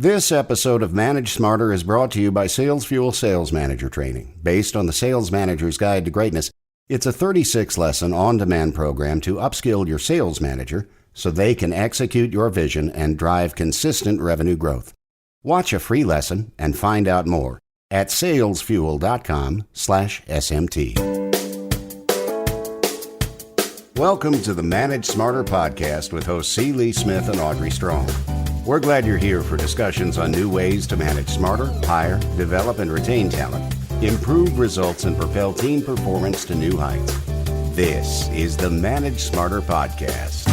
This episode of Manage Smarter is brought to you by Sales Fuel Sales Manager Training. Based on the Sales Manager's Guide to Greatness, it's a 36-lesson on-demand program to upskill your sales manager so they can execute your vision and drive consistent revenue growth. Watch a free lesson and find out more at salesfuel.com/SMT. Welcome to the Manage Smarter podcast with hosts C. Lee Smith and Audrey Strong. We're glad you're here for discussions on new ways to manage smarter, hire, develop, and retain talent, improve results, and propel team performance to new heights. This is the Manage Smarter podcast.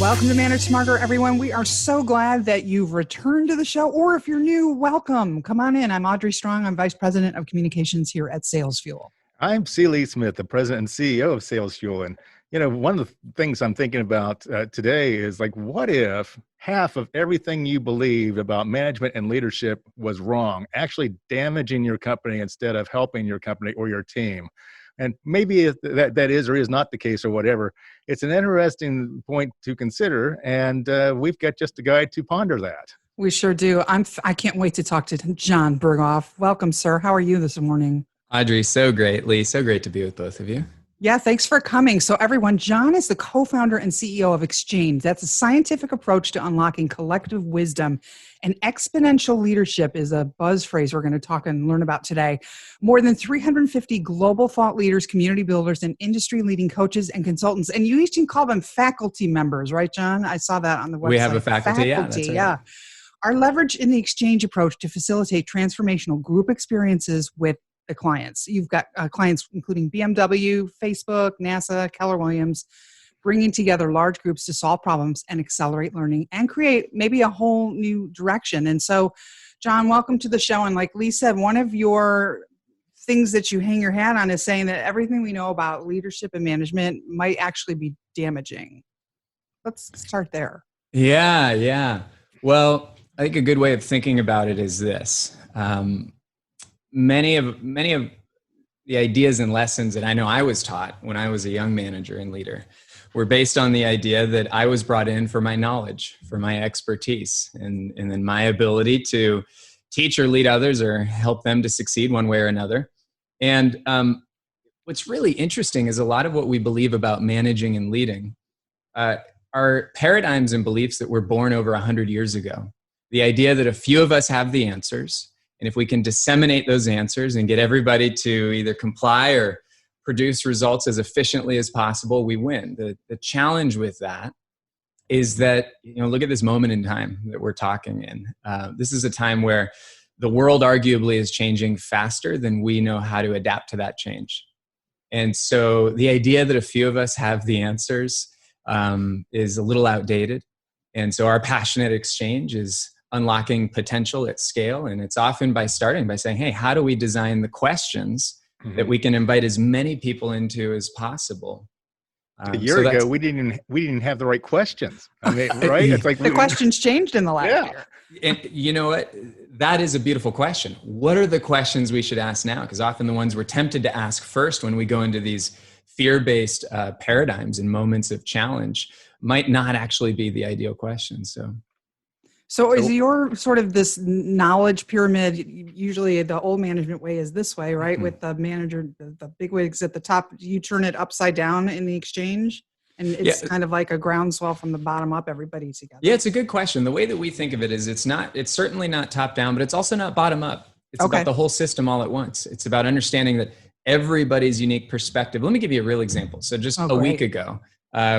Welcome to Manage Smarter, everyone. We are so glad that you've returned to the show, or if you're new, welcome. Come on in. I'm Audrey Strong. I'm Vice President of Communications here at Sales Fuel. I'm C. Lee Smith, the President and CEO of Sales Fuel. And, one of the things I'm thinking about today is what if half of everything you believed about management and leadership was wrong, actually damaging your company instead of helping your company or your team? And maybe that is or is not the case or whatever. It's an interesting point to consider, and we've got just a guide to ponder that. We sure do. I can't wait to talk to Jon Berghoff. Welcome, sir. How are you this morning? Audrey, so great. Lee, so great to be with both of you. Yeah, thanks for coming. So everyone, Jon is the co-founder and CEO of Exchange. That's a scientific approach to unlocking collective wisdom. And exponential leadership is a buzz phrase we're going to talk and learn about today. More than 350 global thought leaders, community builders, and industry-leading coaches and consultants. And you each can call them faculty members, right, Jon? I saw that on the website. We have a faculty, yeah. That's right. Yeah. Are leveraged in the Exchange approach to facilitate transformational group experiences with the clients. You've got clients including BMW, Facebook, NASA, Keller Williams, bringing together large groups to solve problems and accelerate learning and create maybe a whole new direction. And so, Jon, welcome to the show. And like Lee said, one of your things that you hang your hat on is saying that everything we know about leadership and management might actually be damaging. Let's start there. Yeah. Well, I think a good way of thinking about it is this. Many of the ideas and lessons that I know I was taught when I was a young manager and leader were based on the idea that I was brought in for my knowledge, for my expertise, and then my ability to teach or lead others or help them to succeed one way or another. And what's really interesting is a lot of what we believe about managing and leading are paradigms and beliefs that were born over 100 years ago. The idea that a few of us have the answers, and if we can disseminate those answers and get everybody to either comply or produce results as efficiently as possible, we win. The challenge with that is that, look at this moment in time that we're talking in. This is a time where the world arguably is changing faster than we know how to adapt to that change. And so the idea that a few of us have the answers is a little outdated. And so our passionate exchange is unlocking potential at scale. And it's often by starting by saying, hey, how do we design the questions that we can invite as many people into as possible? A year ago, we didn't have the right questions. I mean, right? It's the questions changed in the last year. And you know what? That is a beautiful question. What are the questions we should ask now? Because often the ones we're tempted to ask first when we go into these fear-based paradigms and moments of challenge might not actually be the ideal question. So is your sort of this knowledge pyramid, usually the old management way is this way, right? Mm-hmm. With the manager, the big wigs at the top, you turn it upside down in the Exchange? And it's kind of like a groundswell from the bottom up, everybody together. Yeah, it's a good question. The way that we think of it is it's certainly not top down, but it's also not bottom up. It's about the whole system all at once. It's about understanding that everybody's unique perspective. Let me give you a real example. So just a week ago,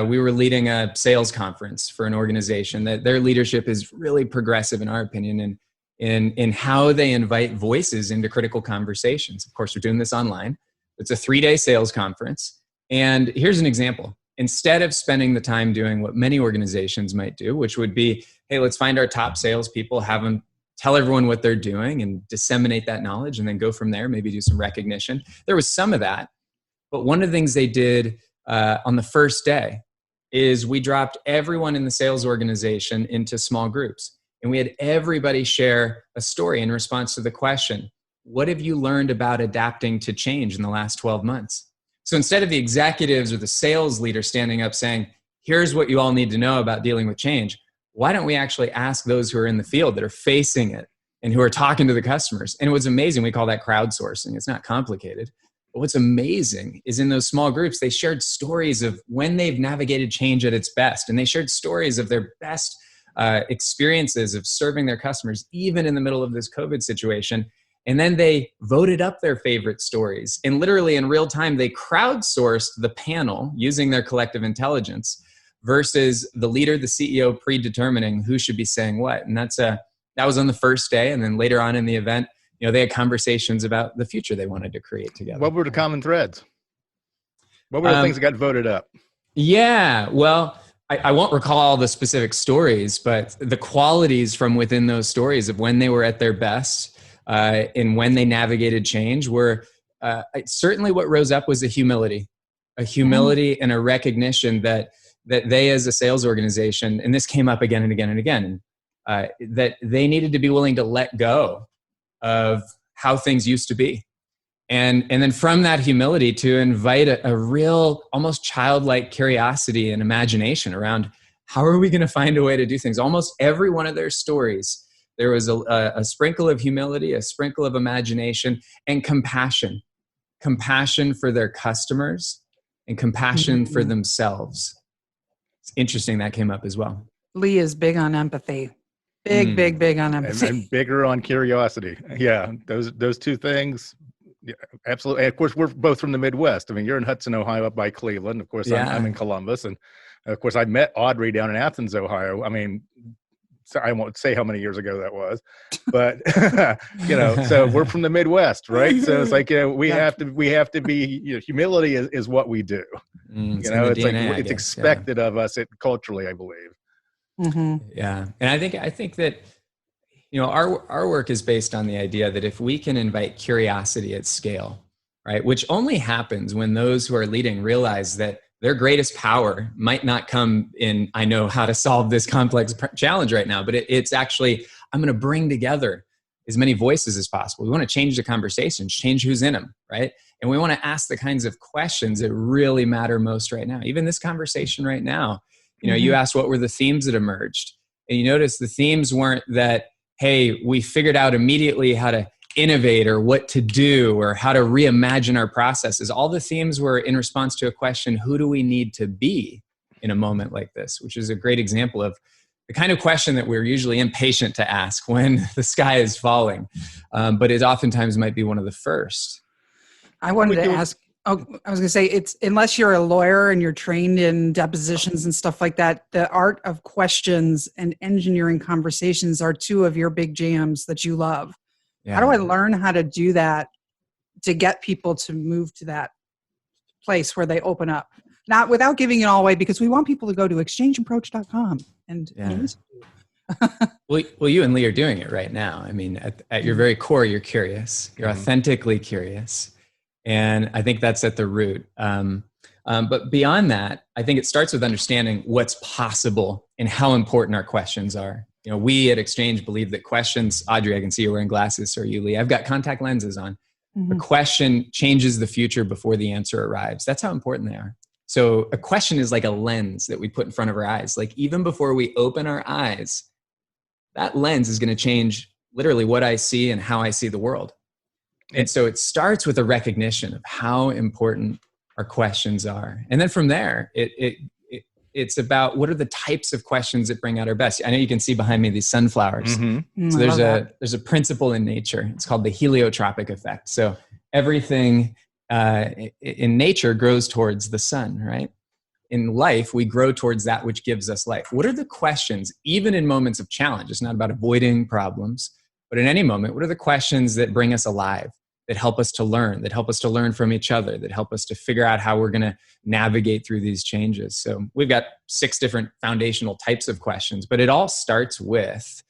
we were leading a sales conference for an organization that their leadership is really progressive, in our opinion, in how they invite voices into critical conversations. Of course, we're doing this online. It's a 3-day sales conference. And here's an example. Instead of spending the time doing what many organizations might do, which would be, hey, let's find our top salespeople, have them tell everyone what they're doing and disseminate that knowledge and then go from there, maybe do some recognition. There was some of that. But one of the things they did on the first day is we dropped everyone in the sales organization into small groups. And we had everybody share a story in response to the question, what have you learned about adapting to change in the last 12 months? So instead of the executives or the sales leader standing up saying, here's what you all need to know about dealing with change, why don't we actually ask those who are in the field that are facing it and who are talking to the customers? And what's amazing, we call that crowdsourcing. It's not complicated. But what's amazing is in those small groups, they shared stories of when they've navigated change at its best. And they shared stories of their best experiences of serving their customers, even in the middle of this COVID situation. And then they voted up their favorite stories. And literally in real time, they crowdsourced the panel using their collective intelligence versus the leader, the CEO, predetermining who should be saying what. And that was on the first day. And then later on in the event, they had conversations about the future they wanted to create together. What were the common threads? What were the things that got voted up? Yeah, well, I won't recall all the specific stories, but the qualities from within those stories of when they were at their best and when they navigated change were certainly what rose up was a humility and a recognition that they as a sales organization, and this came up again and again and again, that they needed to be willing to let go of how things used to be. And then from that humility to invite a real, almost childlike curiosity and imagination around how are we going to find a way to do things? Almost every one of their stories, there was a sprinkle of humility, a sprinkle of imagination, and compassion. Compassion for their customers and compassion for themselves. It's interesting that came up as well. Lee is big on empathy. Big on empathy. And bigger on curiosity. Yeah, those two things. Yeah, absolutely. And of course, we're both from the Midwest. I mean, you're in Hudson, Ohio, up by Cleveland. Of course, I'm in Columbus, and of course, I met Audrey down in Athens, Ohio. I mean, so I won't say how many years ago that was, but so we're from the Midwest, right? So it's like we have to be. Humility is what we do. It's DNA, like it's expected of us culturally, I believe. Mm-hmm. Yeah, and I think that. Our work is based on the idea that if we can invite curiosity at scale, right, which only happens when those who are leading realize that their greatest power might not come in, I know how to solve this complex challenge right now, but it's actually, I'm going to bring together as many voices as possible. We want to change the conversations, change who's in them, right? And we want to ask the kinds of questions that really matter most right now. Even this conversation right now, you asked what were the themes that emerged. And you notice the themes weren't that, hey, we figured out immediately how to innovate or what to do or how to reimagine our processes. All the themes were in response to a question, who do we need to be in a moment like this? Which is a great example of the kind of question that we're usually impatient to ask when the sky is falling, but it oftentimes might be one of the first. I wanted to ask, I was going to say, it's unless you're a lawyer and you're trained in depositions and stuff like that, the art of questions and engineering conversations are two of your big jams that you love. Yeah. How do I learn how to do that to get people to move to that place where they open up? Not without giving it all away, because we want people to go to exchangeapproach.com and Well, you and Lee are doing it right now. I mean, at your very core, you're curious. You're authentically curious. And I think that's at the root. But beyond that, I think it starts with understanding what's possible and how important our questions are. We at Exchange believe that questions, Audrey, I can see you wearing glasses, or you, Lee, I've got contact lenses on. A question changes the future before the answer arrives. That's how important they are. So a question is like a lens that we put in front of our eyes. Like even before we open our eyes, that lens is going to change literally what I see and how I see the world. And so it starts with a recognition of how important our questions are. And then from there, it's about what are the types of questions that bring out our best. I know you can see behind me these sunflowers. So there's a principle in nature. It's called the heliotropic effect. So everything in nature grows towards the sun, right? In life, we grow towards that which gives us life. What are the questions, even in moments of challenge? It's not about avoiding problems, but in any moment, what are the questions that bring us alive, that help us to learn from each other, that help us to figure out how we're going to navigate through these changes? So we've got 6 different foundational types of questions, but it all starts with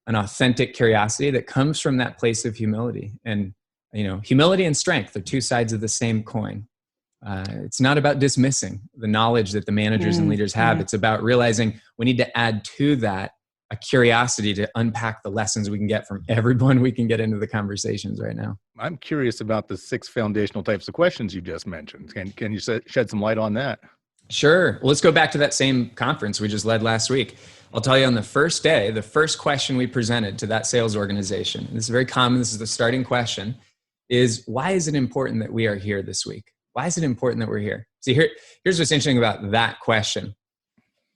an authentic curiosity that comes from that place of humility. And, humility and strength are 2 sides of the same coin. It's not about dismissing the knowledge that the managers and leaders have. It's about realizing we need to add to that a curiosity to unpack the lessons we can get from everyone we can get into the conversations right now. I'm curious about the 6 foundational types of questions you just mentioned. Can you shed some light on that? Sure. Well, let's go back to that same conference we just led last week. I'll tell you on the first day, the first question we presented to that sales organization, and this is very common, this is the starting question, is why is it important that we are here this week? Why is it important that we're here? See, here's what's interesting about that question.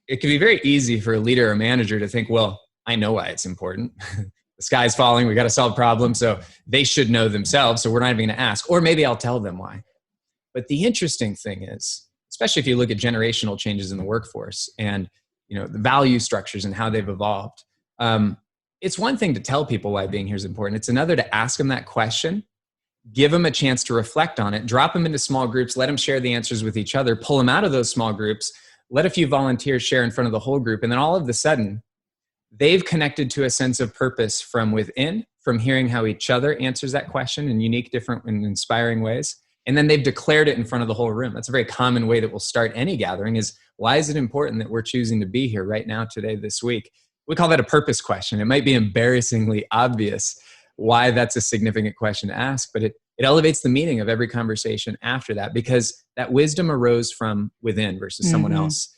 It can be very easy for a leader or manager to think, well, I know why it's important. The sky's falling, we got to solve problems, so they should know themselves, so we're not even going to ask. Or maybe I'll tell them why. But the interesting thing is, especially if you look at generational changes in the workforce and the value structures and how they've evolved, it's one thing to tell people why being here is important. It's another to ask them that question, give them a chance to reflect on it, drop them into small groups, let them share the answers with each other, pull them out of those small groups, let a few volunteers share in front of the whole group, and then all of a sudden, they've connected to a sense of purpose from within, from hearing how each other answers that question in unique, different, and inspiring ways. And then they've declared it in front of the whole room. That's a very common way that we'll start any gathering is, why is it important that we're choosing to be here right now, today, this week? We call that a purpose question. It might be embarrassingly obvious why that's a significant question to ask, but it elevates the meaning of every conversation after that, because that wisdom arose from within versus someone else,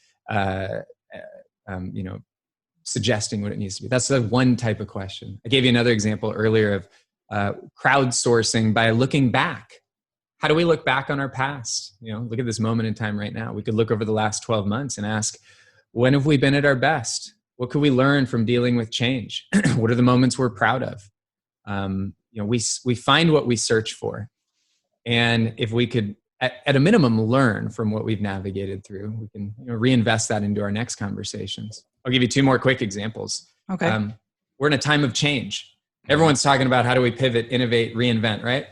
suggesting what it needs to be. That's the one type of question. I gave you another example earlier of crowdsourcing by looking back. How do we look back on our past? Look at this moment in time right now. We could look over the last 12 months and ask, when have we been at our best? What could we learn from dealing with change? What are the moments we're proud of? We find what we search for. And if we could, at a minimum, learn from what we've navigated through, we can reinvest that into our next conversations. I'll give you two more quick examples. Okay. We're in a time of change. Everyone's talking about how do we pivot, innovate, reinvent, right?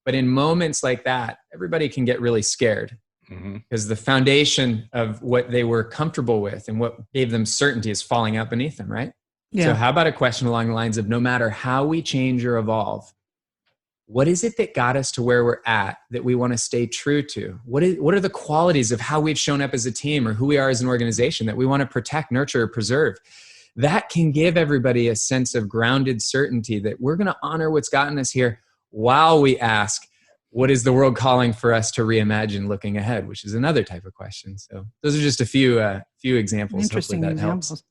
But in moments like that, everybody can get really scared because the foundation of what they were comfortable with and what gave them certainty is falling out beneath them, right? Yeah. So how about a question along the lines of, no matter how we change or evolve, what is it that got us to where we're at that we want to stay true to? What are the qualities of how we've shown up as a team or who we are as an organization that we want to protect, nurture, or preserve? That can give everybody a sense of grounded certainty that we're going to honor what's gotten us here while we ask, what is the world calling for us to reimagine looking ahead, which is another type of question. So those are just a few examples. Interesting Hopefully that examples. helps.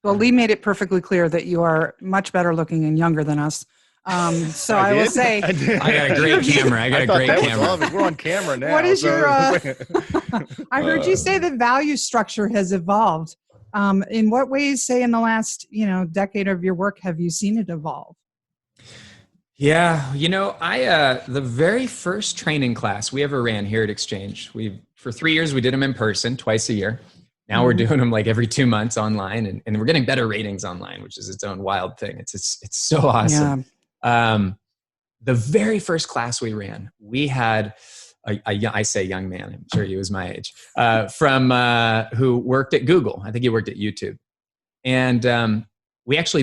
Well, Lee made it perfectly clear that you are much better looking and younger than us. So I will say, I got a great camera. I got a great camera. We're on camera now. What is your? I heard you say that value structure has evolved. In what ways, say, in the last decade of your work, have you seen it evolve? Yeah, the very first training class we ever ran here at Exchange, for 3 years we did them in person twice a year. Now we're doing them like every 2 months online, and we're getting better ratings online, which is its own wild thing. It's so awesome. Yeah. The very first class we ran, we had I say young man, I'm sure he was my age, who worked at Google. I think he worked at YouTube. And we actually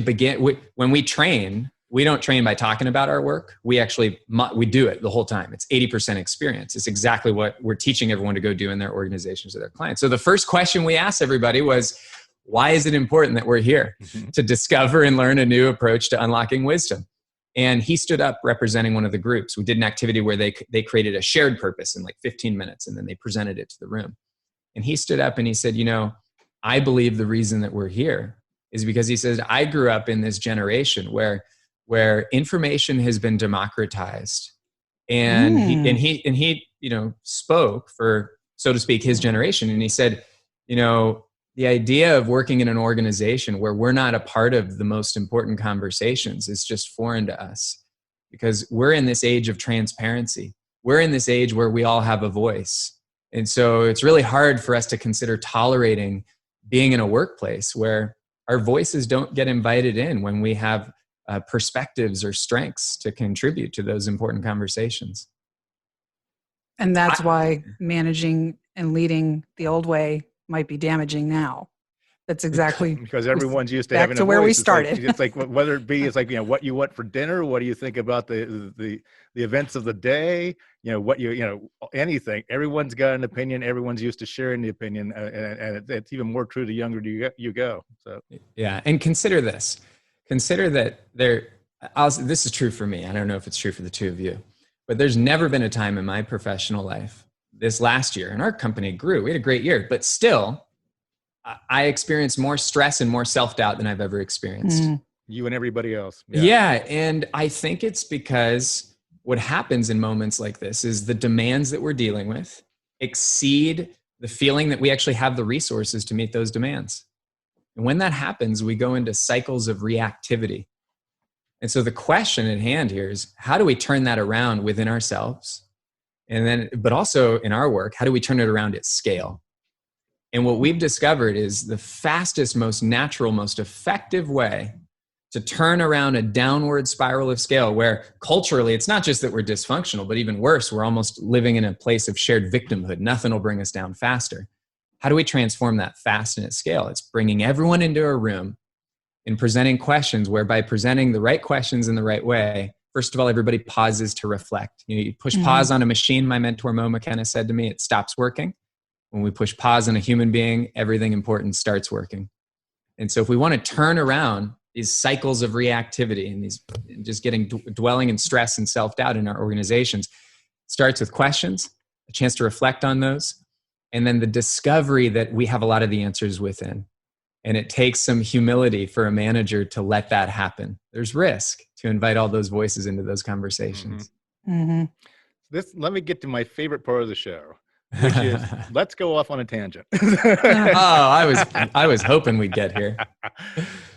when we train, we don't train by talking about our work. We do it the whole time. It's 80% experience. It's exactly what we're teaching everyone to go do in their organizations or their clients. So the first question we asked everybody was, why is it important that we're here? To discover and learn a new approach to unlocking wisdom. And he stood up representing one of the groups. We did an activity where they created a shared purpose in like 15 minutes, and then they presented it to the room. And he stood up and he said, I believe the reason that we're here is because, he says, I grew up in this generation where information has been democratized, and he spoke for, so to speak, his generation. And he said, the idea of working in an organization where we're not a part of the most important conversations is just foreign to us, because we're in this age of transparency. We're in this age where we all have a voice. And so it's really hard for us to consider tolerating being in a workplace where our voices don't get invited in when we have perspectives or strengths to contribute to those important conversations. And that's why managing and leading the old way might be damaging now. That's exactly because everyone's used to back having to a where voice. we started. It's like whether it be, it's like, what you want for dinner, what do you think about the events of the day, anything. Everyone's got an opinion. Everyone's used to sharing the opinion, and it's even more true the younger you go. So yeah, and consider this. Consider that this is true for me. I don't know if it's true for the two of you, but there's never been a time in my professional life, this last year, and our company grew. We had a great year, but still, I experienced more stress and more self-doubt than I've ever experienced. You and everybody else. Yeah. And I think it's because what happens in moments like this is the demands that we're dealing with exceed the feeling that we actually have the resources to meet those demands. And when that happens, we go into cycles of reactivity. And so the question at hand here is, how do we turn that around within ourselves? And then, but also in our work, how do we turn it around at scale? And what we've discovered is the fastest, most natural, most effective way to turn around a downward spiral of scale where culturally, it's not just that we're dysfunctional, but even worse, we're almost living in a place of shared victimhood. Nothing will bring us down faster. How do we transform that fast and at scale? It's bringing everyone into a room and presenting questions where by presenting the right questions in the right way, first of all, everybody pauses to reflect. You push pause on a machine, my mentor Mo McKenna said to me, it stops working. When we push pause on a human being, everything important starts working. And so if we want to turn around these cycles of reactivity and these just dwelling in stress and self-doubt in our organizations, it starts with questions, a chance to reflect on those, and then the discovery that we have a lot of the answers within. And it takes some humility for a manager to let that happen. There's risk to invite all those voices into those conversations. Let me get to my favorite part of the show, which is let's go off on a tangent. I was hoping we'd get here.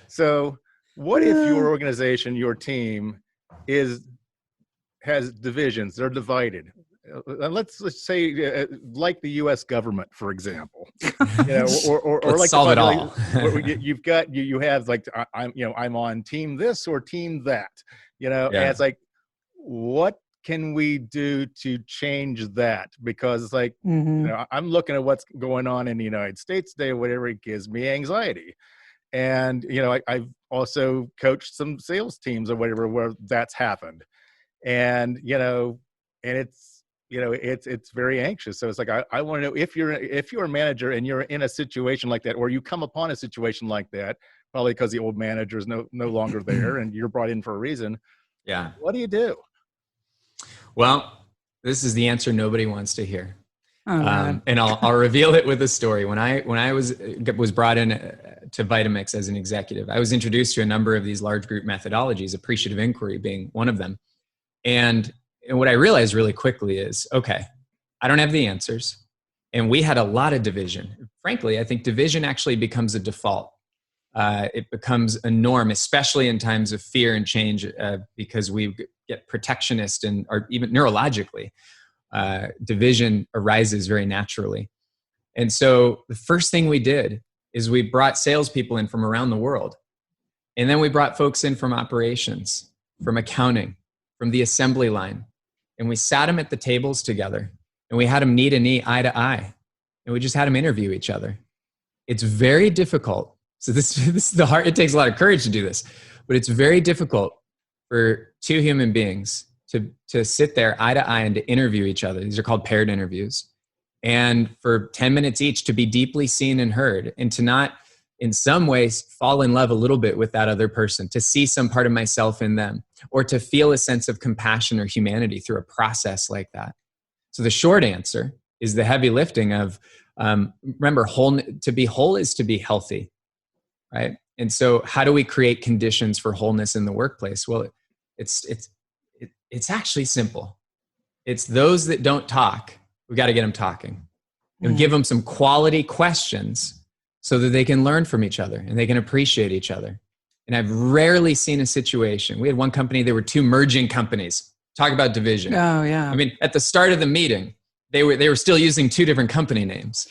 So what if your organization, your team has divisions, they're divided? Let's say like the U.S. government, for example, or let's like solve it all. you have like I'm on team this or team that, and it's like, what can we do to change that? Because it's like I'm looking at what's going on in the United States today, whatever, it gives me anxiety. And I've also coached some sales teams or whatever where that's happened, and it's very anxious. So it's like, I want to know if you're a manager and you're in a situation like that, or you come upon a situation like that, probably because the old manager is no longer there and you're brought in for a reason. Yeah. What do you do? Well, this is the answer nobody wants to hear. And I'll reveal it with a story. When I was brought in to Vitamix as an executive, I was introduced to a number of these large group methodologies, appreciative inquiry being one of them. And what I realized really quickly is, okay, I don't have the answers. And we had a lot of division. Frankly, I think division actually becomes a default. It becomes a norm, especially in times of fear and change, because we get protectionist or even neurologically. Division arises very naturally. And so the first thing we did is we brought salespeople in from around the world. And then we brought folks in from operations, from accounting, from the assembly line. And we sat them at the tables together and we had them knee to knee, eye to eye. And we just had them interview each other. It's very difficult. So this is the hard, it takes a lot of courage to do this, but it's very difficult for two human beings to sit there eye to eye and to interview each other. These are called paired interviews. And for 10 minutes each to be deeply seen and heard, and to not in some ways fall in love a little bit with that other person, to see some part of myself in them, or to feel a sense of compassion or humanity through a process like that. So the short answer is the heavy lifting of, remember, to be whole is to be healthy, right? And so how do we create conditions for wholeness in the workplace? Well, it's actually simple. It's those that don't talk, we got to get them talking. And give them some quality questions so that they can learn from each other and they can appreciate each other. And I've rarely seen a situation. We had one company, there were two merging companies. Talk about division. Oh, yeah. I mean, at the start of the meeting, they were still using two different company names.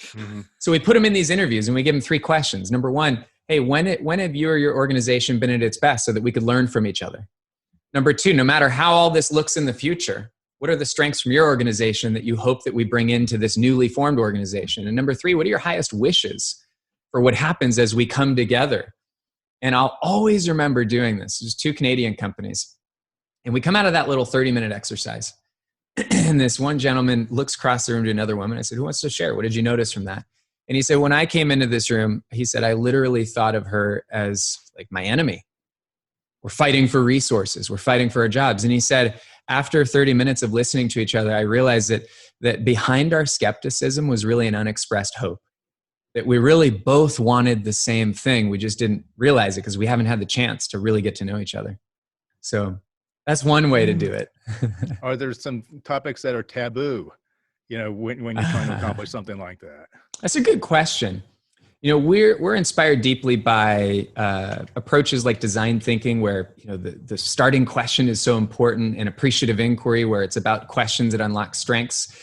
So we put them in these interviews and we give them three questions. Number one, hey, when have you or your organization been at its best so that we could learn from each other? Number two, no matter how all this looks in the future, what are the strengths from your organization that you hope that we bring into this newly formed organization? And number three, what are your highest wishes for what happens as we come together? And I'll always remember doing this. There's two Canadian companies. And we come out of that little 30-minute exercise. And this one gentleman looks across the room to another woman. I said, who wants to share? What did you notice from that? And he said, when I came into this room, he said, I literally thought of her as like my enemy. We're fighting for resources. We're fighting for our jobs. And he said, after 30 minutes of listening to each other, I realized that behind our skepticism was really an unexpressed hope. that we really both wanted the same thing. We just didn't realize it because we haven't had the chance to really get to know each other. So that's one way to do it. Are there some topics that are taboo, when you're trying to accomplish something like that? That's a good question. We're inspired deeply by approaches like design thinking, where the starting question is so important, and appreciative inquiry, where it's about questions that unlock strengths.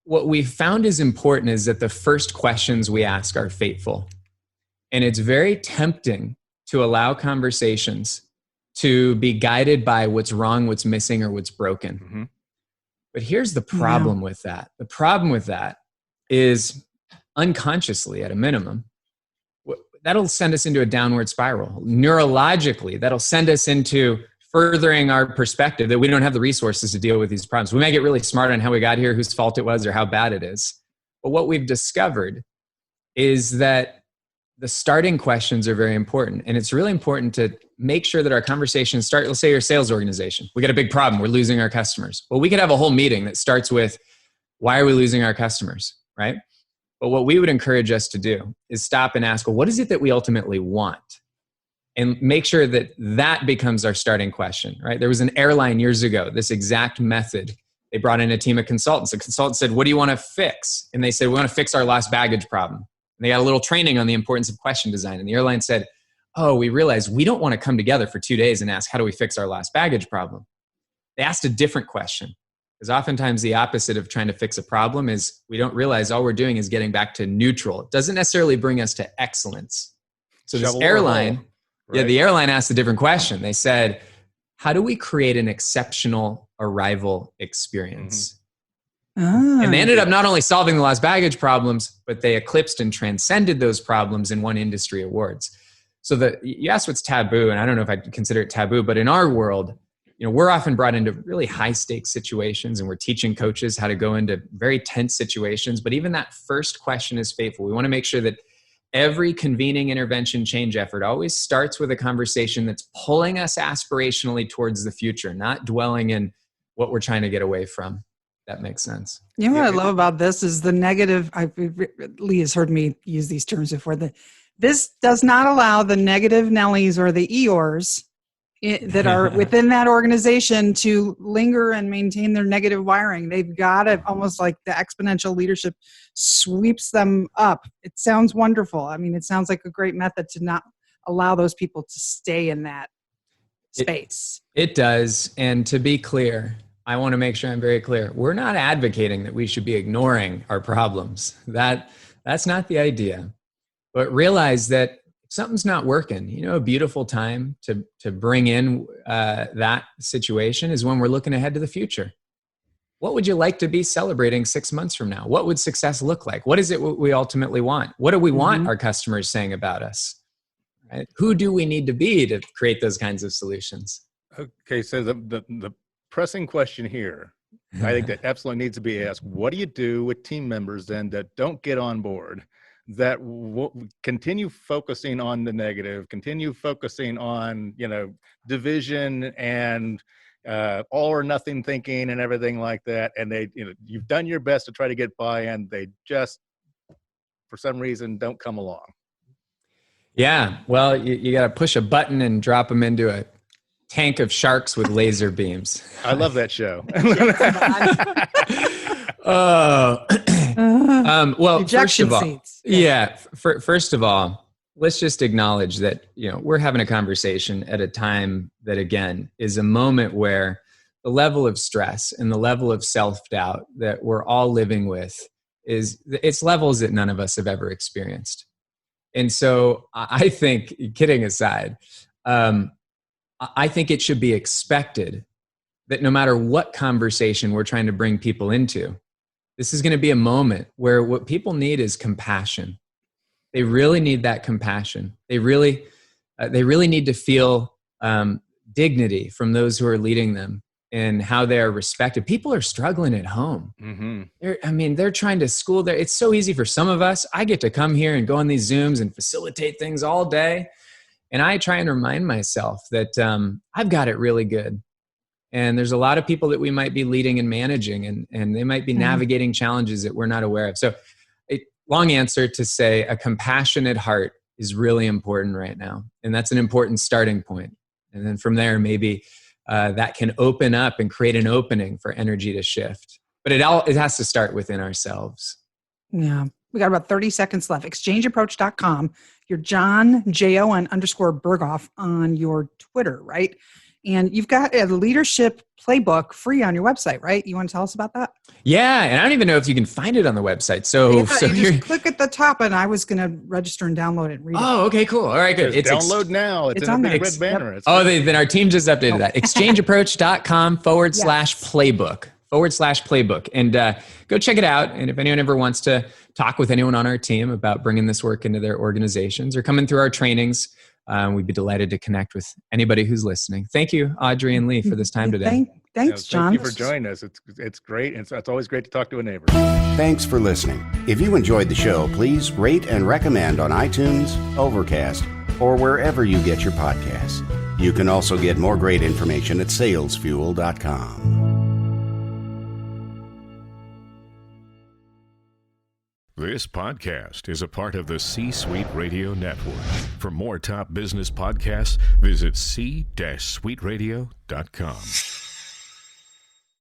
What we found is important is that the first questions we ask are fateful. And it's very tempting to allow conversations to be guided by what's wrong, what's missing, or what's broken. Mm-hmm. But here's the problem with that. The problem with that is, unconsciously at a minimum, that'll send us into a downward spiral. Neurologically, that'll send us into furthering our perspective that we don't have the resources to deal with these problems. We might get really smart on how we got here, whose fault it was, or how bad it is. But what we've discovered is that the starting questions are very important. And it's really important to make sure that our conversations start, let's say you're a sales organization. We got a big problem. We're losing our customers. Well, we could have a whole meeting that starts with, why are we losing our customers, right? But what we would encourage us to do is stop and ask, well, what is it that we ultimately want? And make sure that that becomes our starting question, right? There was an airline years ago, this exact method. They brought in a team of consultants. The consultant said, what do you want to fix? And they said, we want to fix our lost baggage problem. And they got a little training on the importance of question design. And the airline said, oh, we realized we don't want to come together for 2 days and ask, how do we fix our lost baggage problem? They asked a different question. Because oftentimes the opposite of trying to fix a problem is we don't realize all we're doing is getting back to neutral. It doesn't necessarily bring us to excellence. So this airline, the airline asked a different question. They said, how do we create an exceptional arrival experience? Mm-hmm. And they ended up not only solving the lost baggage problems, but they eclipsed and transcended those problems and won industry awards. So you asked what's taboo, and I don't know if I'd consider it taboo, but in our world, we're often brought into really high stakes situations, and we're teaching coaches how to go into very tense situations. But even that first question is fateful. We want to make sure that every convening intervention change effort always starts with a conversation that's pulling us aspirationally towards the future, not dwelling in what we're trying to get away from. That makes sense. What I love about this is the negative. Lee has heard me use these terms before. This does not allow the negative Nellies or the Eeyores that are within that organization to linger and maintain their negative wiring. They've got to, almost like the exponential leadership sweeps them up. It sounds wonderful. I mean, it sounds like a great method to not allow those people to stay in that space. It does. And to be clear, I want to make sure I'm very clear. We're not advocating that we should be ignoring our problems. That's not the idea. But realize that if something's not working, a beautiful time to bring in that situation is when we're looking ahead to the future. What would you like to be celebrating 6 months from now? What would success look like? What is it we ultimately want? What do we want our customers saying about us? Right? Who do we need to be to create those kinds of solutions? Okay, so the pressing question here, I think that absolutely needs to be asked. What do you do with team members then that don't get on board, that continue focusing on the negative, continue focusing on, division and all or nothing thinking and everything like that. And they, you've done your best to try to get buy-in. They just, for some reason, don't come along. Yeah. Well, you got to push a button and drop them into a tank of sharks with laser beams. I love that show. Well, ejection seats. First of all, let's just acknowledge that, we're having a conversation at a time that, again, is a moment where the level of stress and the level of self-doubt that we're all living with it's levels that none of us have ever experienced. And so I think, kidding aside, I think it should be expected that no matter what conversation we're trying to bring people into, this is going to be a moment where what people need is compassion. They really need that compassion. They really need to feel dignity from those who are leading them and how they are respected. People are struggling at home. Mm-hmm. They're trying to school there. It's so easy for some of us. I get to come here and go on these Zooms and facilitate things all day. And I try and remind myself that I've got it really good. And there's a lot of people that we might be leading and managing, and they might be navigating challenges that we're not aware of. So long answer to say a compassionate heart is really important right now. And that's an important starting point. And then from there, maybe that can open up and create an opening for energy to shift. But it has to start within ourselves. Yeah. We got about 30 seconds left. Exchangeapproach.com. You're Jon, Jon_Berghoff on your Twitter, right? And you've got a leadership playbook free on your website, right? You want to tell us about that? Yeah, and I don't even know if you can find it on the website. So you just click at the top, and I was going to register and download it and read it. Oh, okay, cool. All right, good. It's download now. It's in on a big there. red banner. Yep. Then our team just updated that. Exchangeapproach.com/playbook. And go check it out. And if anyone ever wants to talk with anyone on our team about bringing this work into their organizations or coming through our trainings, we'd be delighted to connect with anybody who's listening. Thank you, Audrey and Lee, for this time today. Thanks, Jon. Thank you for joining us. It's great. It's always great to talk to a neighbor. Thanks for listening. If you enjoyed the show, please rate and recommend on iTunes, Overcast, or wherever you get your podcasts. You can also get more great information at salesfuel.com. This podcast is a part of the C-Suite Radio Network. For more top business podcasts, visit c-suiteradio.com.